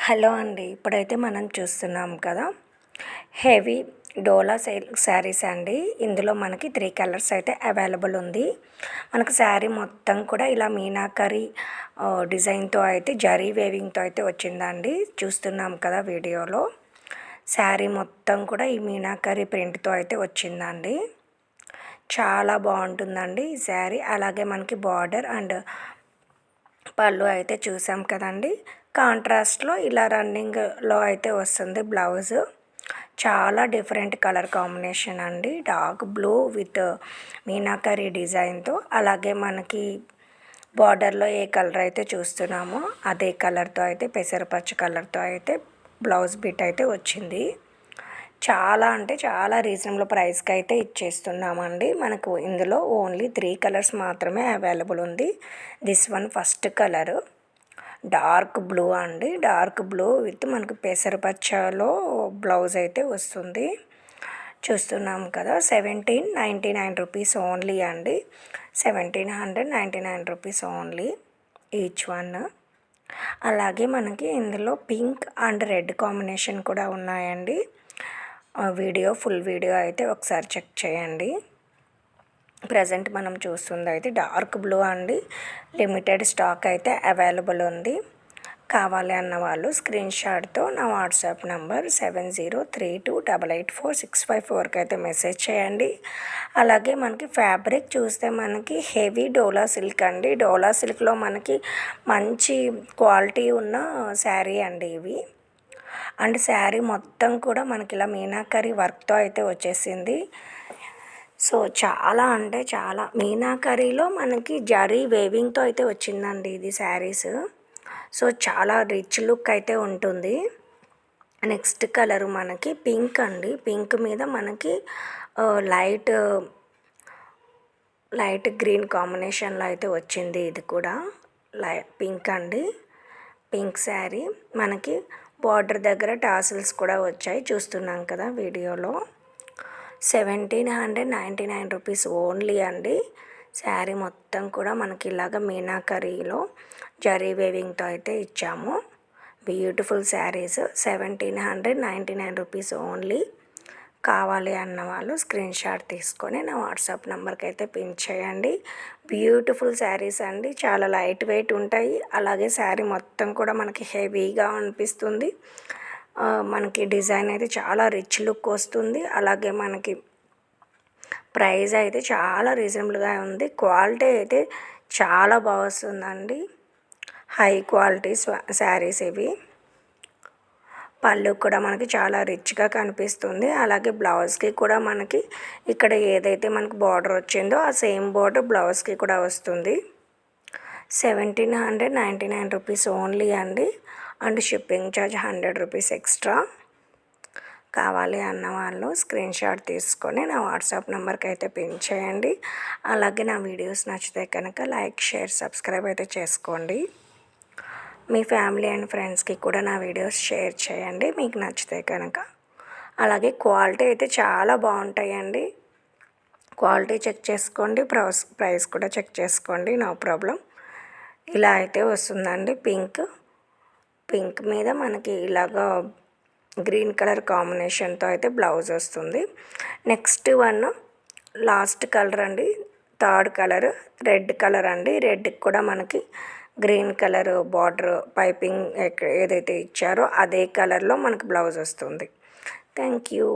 Hello అండి. ఇప్పుడైతే మనం చూస్తున్నాం కదా, హెవీ డోలా శారీస్ అండి. ఇందులో మనకి 3 కలర్స్ అయితే అవైలబుల్ ఉంది. మనకు శారీ మొత్తం కూడా ఇలా మీనాకరి డిజైన్తో అయితే జరీ వేవింగ్తో అయితే వచ్చిందండి. చూస్తున్నాం కదా వీడియోలో. శారీ మొత్తం కూడా ఈ మీనాకరి ప్రింట్తో అయితే వచ్చిందండి. చాలా బాగుంటుందండి ఈ శారీ. అలాగే మనకి బార్డర్ అండ్ పళ్ళు అయితే చూసాం కదండి. కాంట్రాస్ట్లో ఇలా రన్నింగ్లో అయితే వస్తుంది బ్లౌజ్. చాలా డిఫరెంట్ కలర్ కాంబినేషన్ అండి. డార్క్ బ్లూ విత్ మీనాకరి డిజైన్తో, అలాగే మనకి బార్డర్లో ఏ కలర్ అయితే చూస్తున్నామో అదే కలర్తో అయితే పెసరపచ్చ కలర్తో అయితే బ్లౌజ్ బిట్ అయితే వచ్చింది. చాలా అంటే చాలా రీజనబుల్ ప్రైస్కి అయితే ఇచ్చేస్తున్నామండి. మనకు ఇందులో ఓన్లీ 3 కలర్స్ మాత్రమే అవైలబుల్ ఉంది. This one first colour dark blue అండి. డార్క్ బ్లూ విత్ మనకు పెసరపచ్చలో బ్లౌజ్ అయితే వస్తుంది. చూస్తున్నాం కదా, 1799 రూపీస్ ఓన్లీ అండి. 1799 రూపీస్ ఓన్లీ ఈచ్ వన్. అలాగే మనకి ఇందులో పింక్ అండ్ రెడ్ కాంబినేషన్ కూడా ఉన్నాయండి. ఫుల్ వీడియో అయితే ఒకసారి చెక్ చేయండి. ప్రజెంట్ మనం చూస్తుంది అయితే డార్క్ బ్లూ అండి. లిమిటెడ్ స్టాక్ అయితే అవైలబుల్ ఉంది. కావాలి అన్న వాళ్ళు స్క్రీన్ షాట్తో నా వాట్సాప్ నెంబర్ 7032884654కి అయితే మెసేజ్ చేయండి. అలాగే మనకి ఫ్యాబ్రిక్ చూస్తే మనకి హెవీ డోలా సిల్క్ అండి. డోలా సిల్క్లో మనకి మంచి క్వాలిటీ ఉన్న శారీ అండి ఇవి. అండ్ శారీ మొత్తం కూడా మనకి ఇలా మీనాకరి వర్క్తో అయితే వచ్చేసింది. సో చాలా అంటే చాలా మీనాకరిలో మనకి జరీ వేవింగ్తో అయితే వచ్చిందండి ఇది శారీస్. సో చాలా రిచ్ లుక్ అయితే ఉంటుంది. నెక్స్ట్ కలర్ మనకి పింక్ అండి. పింక్ మీద మనకి లైట్ గ్రీన్ కాంబినేషన్లో అయితే వచ్చింది. ఇది కూడా పింక్ అండి. పింక్ శారీ మనకి బార్డర్ దగ్గర టాసిల్స్ కూడా వచ్చాయి. చూస్తున్నాం కదా వీడియోలో. 1799 రూపీస్ ఓన్లీ అండి. శారీ మొత్తం కూడా మనకి ఇలాగ మీనాకరిలో జరీ వేవింగ్తో అయితే ఇచ్చాము. బ్యూటిఫుల్ శారీస్. 1799 rupees only. కావాలి అన్న వాళ్ళు స్క్రీన్ షాట్ తీసుకొని నా వాట్సాప్ నెంబర్కి అయితే పిన్ చేయండి. బ్యూటిఫుల్ శారీస్ అండి. చాలా లైట్ వెయిట్ ఉంటాయి. అలాగే శారీ మొత్తం కూడా మనకి హెవీగా అనిపిస్తుంది. మనకి డిజైన్ అయితే చాలా రిచ్ లుక్ వస్తుంది. అలాగే మనకి ప్రైస్ అయితే చాలా రీజనబుల్గా ఉంది. క్వాలిటీ అయితే చాలా బాగా వస్తుందండి. హై క్వాలిటీ శారీస్ ఇవి. పళ్ళు కూడా మనకి చాలా రిచ్గా కనిపిస్తుంది. అలాగే బ్లౌజ్కి కూడా మనకి ఇక్కడ ఏదైతే మనకి బార్డర్ వచ్చిందో ఆ సేమ్ బార్డర్ బ్లౌజ్కి కూడా వస్తుంది. 1799 రూపీస్ ఓన్లీ అండి. And shipping charge 100 rupees extra. కావాలి అన్న వాళ్ళు స్క్రీన్ షాట్ తీసుకొని నా వాట్సాప్ నెంబర్కి అయితే పిన్ చేయండి. అలాగే నా వీడియోస్ నచ్చితే కనుక లైక్, షేర్, సబ్స్క్రైబ్ అయితే చేసుకోండి. మీ ఫ్యామిలీ అండ్ ఫ్రెండ్స్కి కూడా నా వీడియోస్ షేర్ చేయండి మీకు నచ్చితే కనుక. అలాగే క్వాలిటీ అయితే చాలా బాగుంటాయండి. క్వాలిటీ చెక్ చేసుకోండి, ప్రైస్ కూడా చెక్ చేసుకోండి, నో ప్రాబ్లం. ఇలా అయితే వస్తుందండి. పింక్ మీద మనకి ఇలాగా గ్రీన్ కలర్ కాంబినేషన్తో అయితే బ్లౌజ్ వస్తుంది. నెక్స్ట్ వన్ లాస్ట్ కలర్ అండి. థర్డ్ కలర్ రెడ్ కలర్ అండి. రెడ్కి కూడా మనకి గ్రీన్ కలర్ బార్డర్ పైపింగ్ ఏదైతే ఇచ్చారో అదే కలర్లో మనకు బ్లౌజ్ వస్తుంది. Thank you.